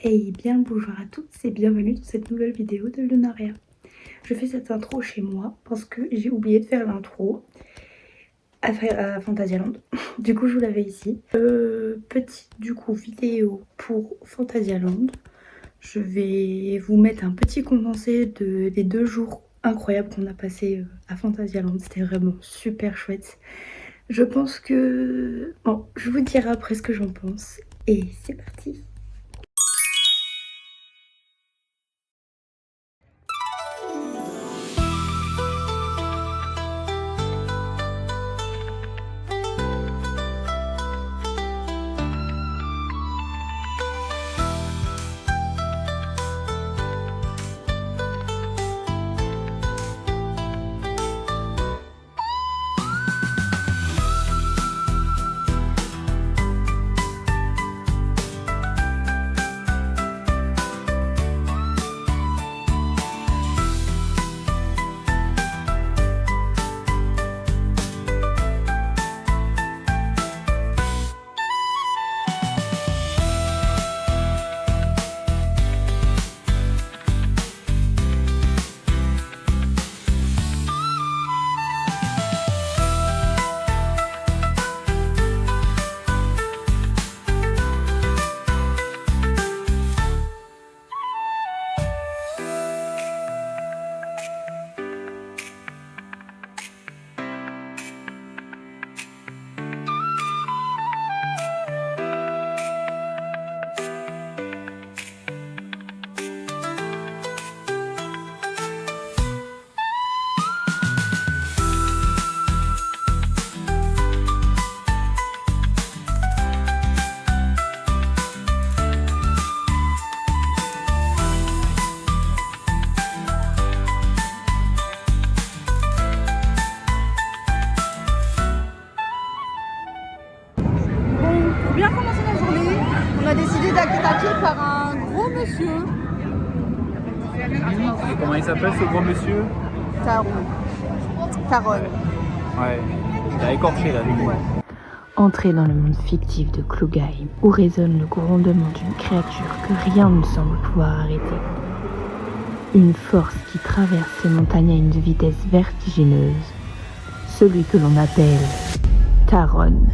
Hey bien bonjour à toutes et bienvenue dans cette nouvelle vidéo de Lunaria. Je fais cette intro chez moi parce que j'ai oublié de faire l'intro à Phantasialand. Du coup je vous l'avais ici. Petite vidéo pour Phantasialand. Je vais vous mettre un petit condensé des 2 jours incroyables qu'on a passé à Phantasialand. C'était vraiment super chouette. Je pense que... Bon, je vous dirai après ce que j'en pense. Et c'est parti. Pour bien commencer la journée, on a décidé d'attaquer par un gros monsieur. Comment il s'appelle ce gros monsieur? Taron. Ouais, il a écorché là, lui. Ouais. Entrez dans le monde fictif de Klugheim, où résonne le grondement d'une créature que rien ne semble pouvoir arrêter. Une force qui traverse ces montagnes à une vitesse vertigineuse. Celui que l'on appelle Taron.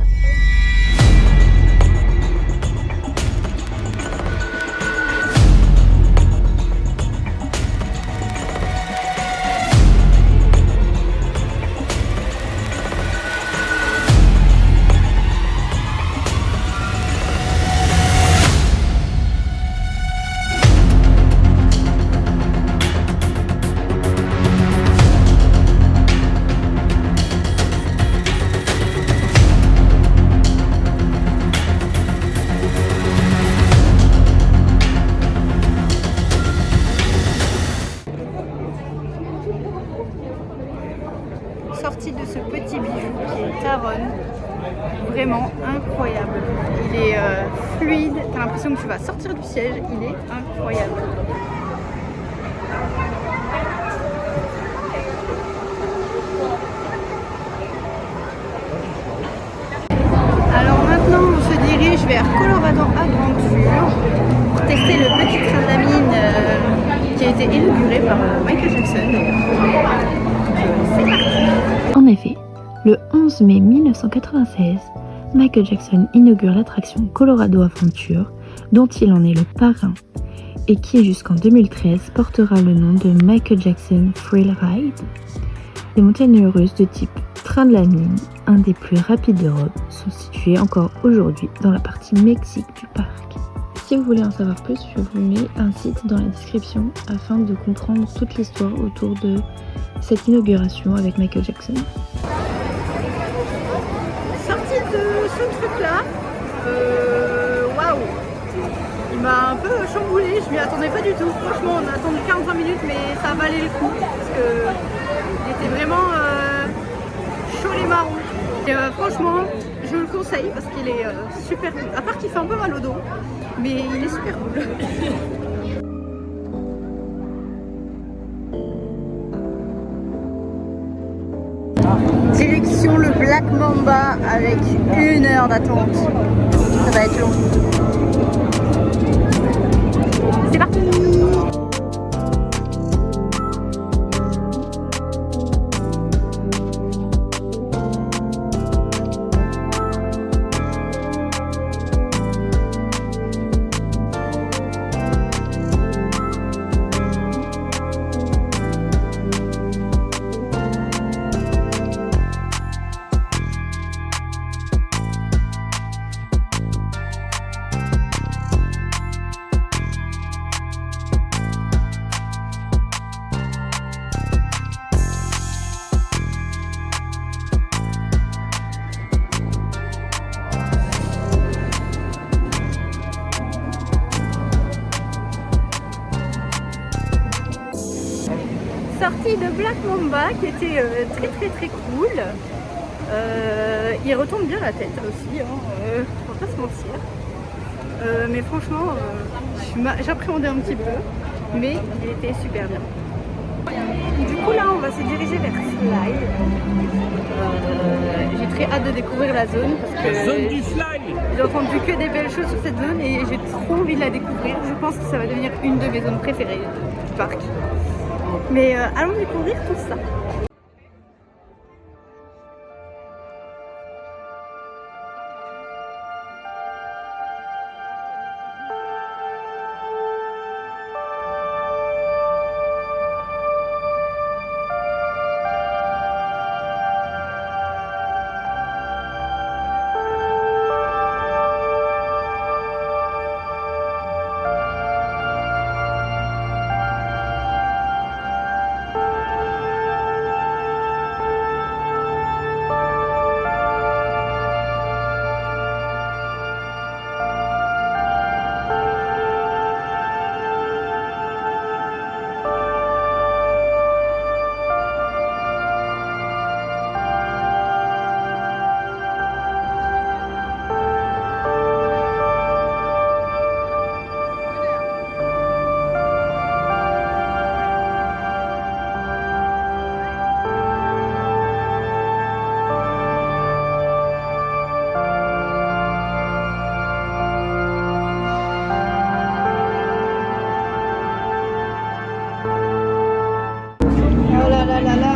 Sorti de ce petit bijou qui est Taron, vraiment incroyable. Il est fluide, t'as l'impression que tu vas sortir du siège, il est incroyable. Alors maintenant on se dirige vers Colorado Adventure pour tester le petit train de la mine qui a été inauguré par Michael Jackson d'ailleurs. C'est parti. En effet, le 11 mai 1996, Michael Jackson inaugure l'attraction Colorado Adventure, dont il en est le parrain, et qui jusqu'en 2013 portera le nom de Michael Jackson Thrill Ride. Les montagnes russes de type train de la mine, un des plus rapides d'Europe, sont situées encore aujourd'hui dans la partie Mexique du parc. Si vous voulez en savoir plus, je vous mets un site dans la description afin de comprendre toute l'histoire autour de cette inauguration avec Michael Jackson. Sorti de ce truc là, waouh, il m'a un peu chamboulé, je m'y attendais pas du tout. Franchement on a attendu 45 minutes mais ça valait le coup parce que il était vraiment chaud les marrons. Et franchement je le conseille parce qu'il est super cool, à part qu'il fait un peu mal au dos, mais il est super cool. Direction le Black Mamba avec 1 heure d'attente. Ça va être long. C'est parti. Sortie de Black Mamba qui était très cool. Il retourne bien la tête aussi, hein, on va pas se mentir. Mais franchement, j'appréhendais un petit peu, mais il était super bien. Du coup là on va se diriger vers Fly. J'ai très hâte de découvrir la zone parce que j'ai entendu que des belles choses sur cette zone et j'ai trop envie de la découvrir. Je pense que ça va devenir une de mes zones préférées du parc. Mais allons découvrir tout ça.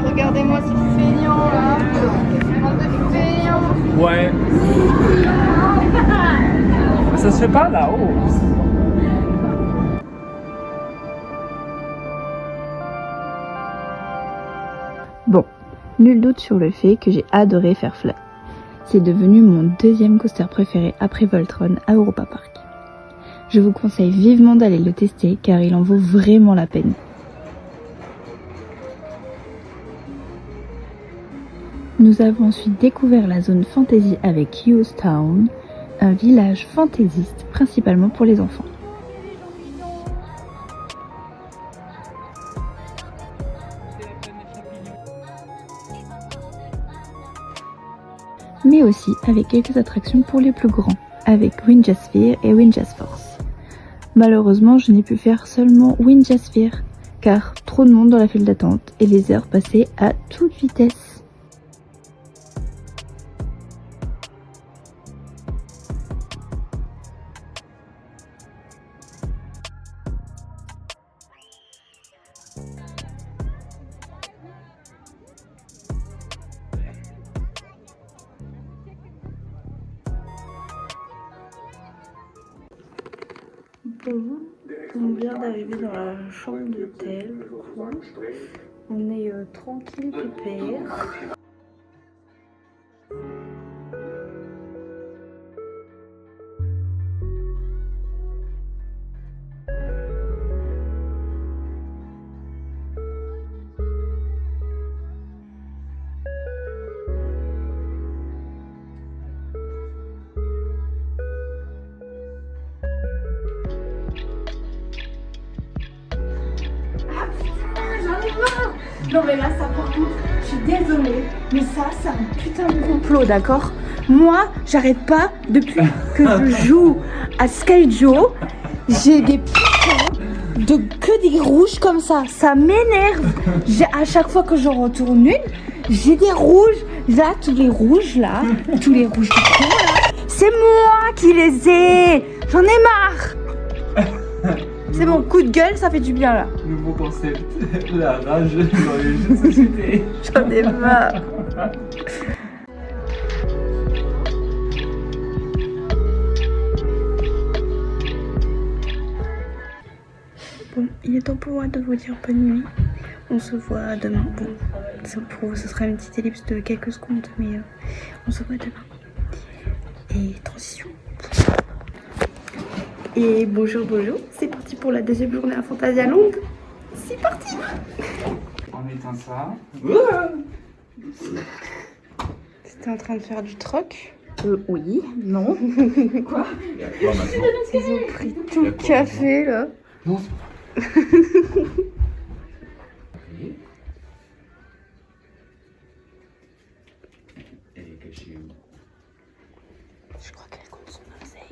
Regardez-moi ces feignants là. Bande de feignants. Ouais. Ça se fait pas là-haut. Bon, nul doute sur le fait que j'ai adoré faire Fly. C'est devenu mon deuxième coaster préféré après Voltron à Europa Park. Je vous conseille vivement d'aller le tester car il en vaut vraiment la peine. Nous avons ensuite découvert la zone fantasy avec Hughes Town, un village fantaisiste principalement pour les enfants. Mais aussi avec quelques attractions pour les plus grands, avec Winjasphere et Winjasforce. Malheureusement, je n'ai pu faire seulement Winjasphere, car trop de monde dans la file d'attente et les heures passaient à toute vitesse. Bon, on vient d'arriver dans la chambre d'hôtel. On est tranquille, pépère. Non mais là ça par contre, je suis désolée, mais ça c'est un putain de complot, d'accord? Moi j'arrête pas depuis que je joue à Sky Joe, j'ai des putains de que des rouges comme ça m'énerve. À chaque fois que j'en retourne une, j'ai des rouges, là tous les rouges du con là, c'est moi qui les ai, j'en ai marre. C'est bon, coup de gueule, ça fait du bien là. Nouveau concept. La rage dans les jeux de société. J'en ai marre. Bon, il est temps pour moi de vous dire bonne nuit. On se voit demain. Bon, pour vous, ce sera une petite ellipse de quelques secondes, mais on se voit demain. Et transition. Et bonjour, c'est parti pour la deuxième journée à Phantasialand. C'est parti. En éteint ça. C'était en train de faire du troc. Oui, non. Quoi? Ils ont pris tout le café là. Non. Elle est cachée où? Je crois qu'elle compte son oseille.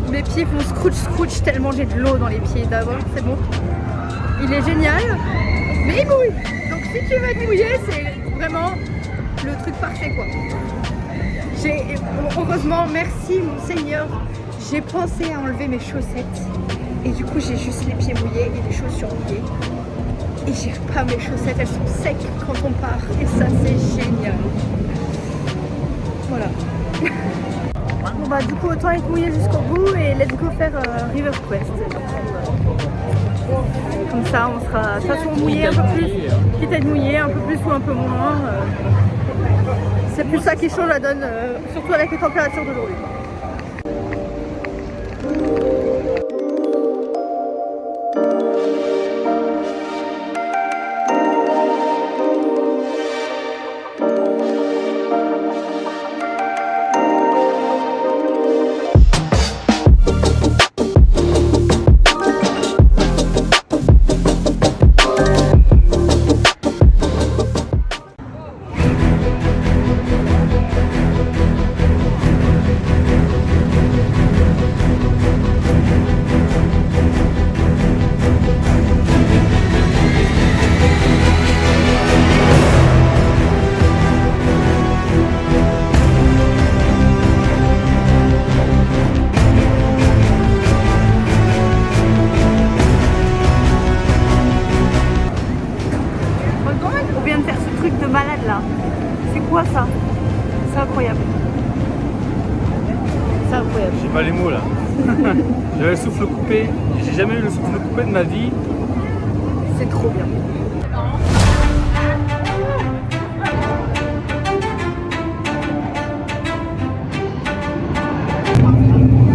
Mes pieds font scrooch tellement j'ai de l'eau dans les pieds d'abord, c'est bon. Il est génial, mais il mouille. Donc si tu veux te mouiller, c'est vraiment le truc parfait quoi. Heureusement, merci mon Seigneur, j'ai pensé à enlever mes chaussettes. Et du coup j'ai juste les pieds mouillés et les chaussures mouillées. Et j'ai pas mes chaussettes, elles sont secs quand on part. Et ça c'est génial. Voilà. Bon bah du coup autant être mouillé jusqu'au bout et let's go faire River Quest. Comme ça on sera de toute façon mouillé un peu plus, quitte à être mouillé un peu plus ou un peu moins. C'est plus ça qui change la donne, surtout avec les températures d'aujourd'hui. Ça, c'est incroyable. C'est incroyable. J'ai pas les mots là. J'avais le souffle coupé. J'ai jamais eu le souffle coupé de ma vie. C'est trop bien.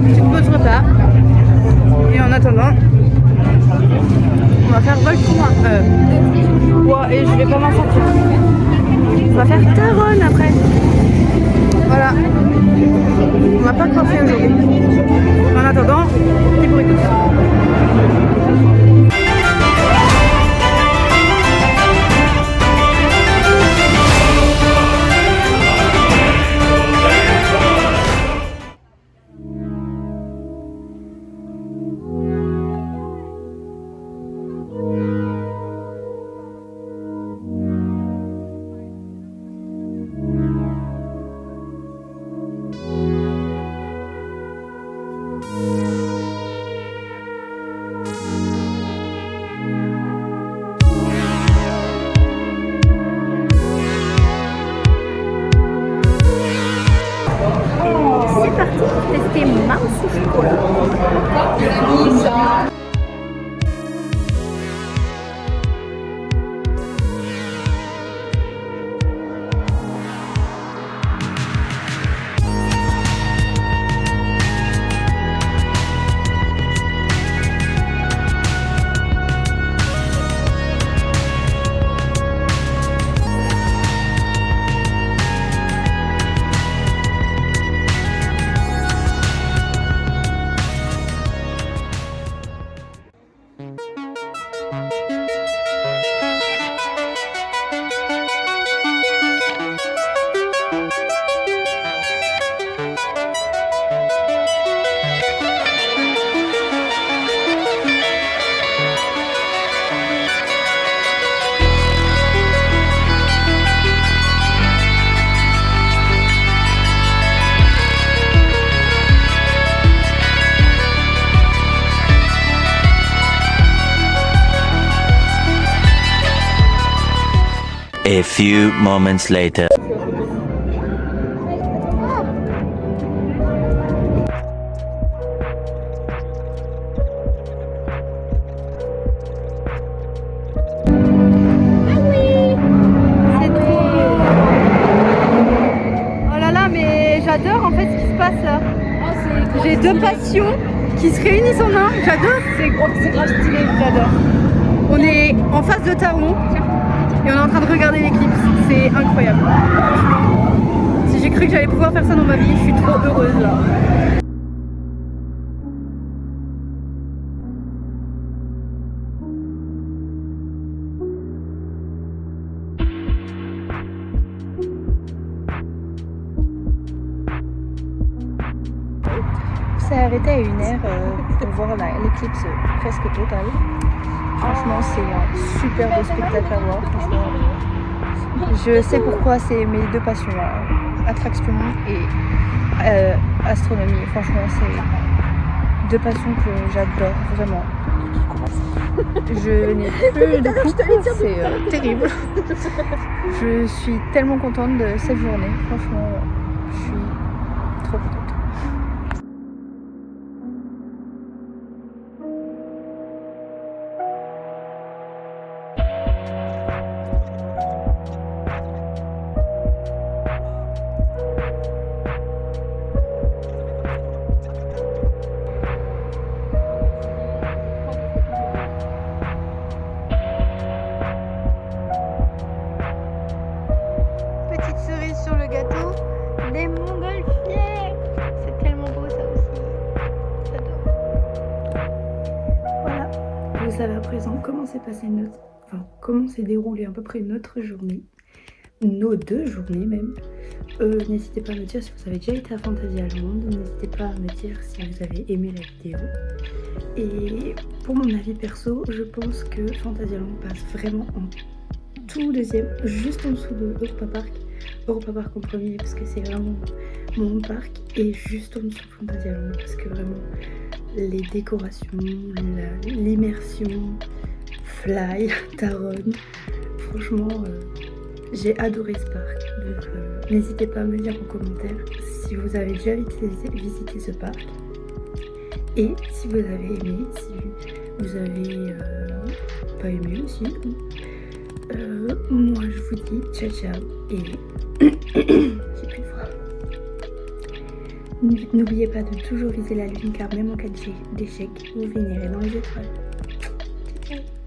Petite pause repas. Et en attendant, on va faire Voltron. Et je vais pas m'en sortir. On va faire Taronne après. Voilà. On n'a pas de coiffé aujourd'hui. En attendant, des bruits de ça. A few moments later. C'est trop beau. Oh là là, mais j'adore en fait ce qui se passe là. J'ai deux passions qui se réunissent en un. J'adore. C'est grave stylé. J'adore. On est en face de Taron et on est en train de regarder l'éclipse. C'est incroyable. Si j'ai cru que j'allais pouvoir faire ça dans ma vie, je suis trop heureuse là. On s'est arrêté à 1h pour voir l'éclipse presque totale. Franchement, c'est un super beau spectacle à voir. Franchement, je sais pourquoi c'est mes deux passions, attraction et astronomie. Franchement, c'est deux passions que j'adore vraiment. Je n'ai plus de couple, c'est terrible. Je suis tellement contente de cette journée. Franchement, je suis trop contente. Petite cerise sur le gâteau, des montgolfières. C'est tellement beau ça aussi. J'adore. Voilà, vous savez à présent comment s'est passé comment s'est déroulée à peu près notre journée, nos 2 journées même. N'hésitez pas à me dire si vous avez déjà été à Fantasyland, n'hésitez pas à me dire si vous avez aimé la vidéo. Et pour mon avis perso, je pense que Fantasyland passe vraiment en tout deuxième, juste en dessous de Europa Park. Europa Park en premier parce que c'est vraiment mon parc, et juste en dessous de Fantasyland parce que vraiment les décorations, l'immersion, Fly, Taron, franchement j'ai adoré ce parc. Donc n'hésitez pas à me dire en commentaire si vous avez déjà visité ce parc et si vous avez aimé, si vous avez pas aimé aussi. Moi je vous dis ciao ciao et j'ai plus de voix. N'oubliez pas de toujours viser la lune car même en cas d'échec, vous finirez dans les étoiles. Ciao ciao.